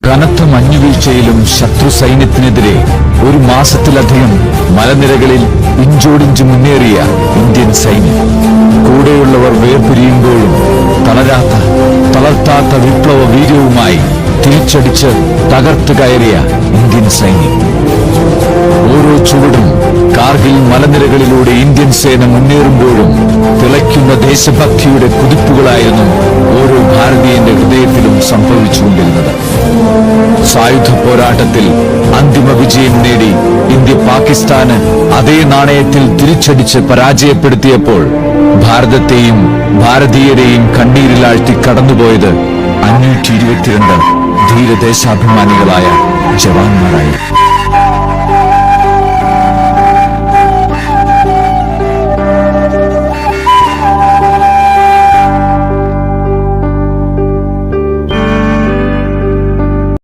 കനത്ത മഞ്ഞുവീഴ്ചയിലും ശത്രു സൈന്യത്തിനെതിരെ ഒരു മാസത്തിലധികം മലനിരകളിൽ ഇഞ്ചോടിഞ്ച് മുന്നേറിയ ഇന്ത്യൻ സൈന്യം. കൂടെയുള്ളവർ വേർപിരിയുമ്പോഴും തളർത്താത്ത വിപ്ലവ വീര്യവുമായി തിരിച്ചടിച്ച് തകർത്ത് കയറിയ ഇന്ത്യൻ സൈന്യം. ഓരോ ചുവടും കാർഗിൽ മലനിരകളിലൂടെ ഇന്ത്യൻ സേന മുന്നേറുമ്പോഴും തിളയ്ക്കുന്ന ദേശഭക്തിയുടെ കുതിപ്പുകളായിരുന്നു ഓരോ ഭാരതീയന്റെ ഹൃദയത്തിലും സംഭവിച്ചുകൊണ്ടിരുന്നത്. സായുധ പോരാട്ടത്തിൽ അന്തിമ വിജയം നേടി ഇന്ത്യ പാകിസ്ഥാന് അതേ നാണയത്തിൽ തിരിച്ചടിച്ച് പരാജയപ്പെടുത്തിയപ്പോൾ ഭാരതത്തെയും ഭാരതീയരെയും കണ്ണീരിലാഴ്ത്തി കടന്നുപോയത് 522 ധീരദേശാഭിമാനികളായ ജവാന്മാരായി.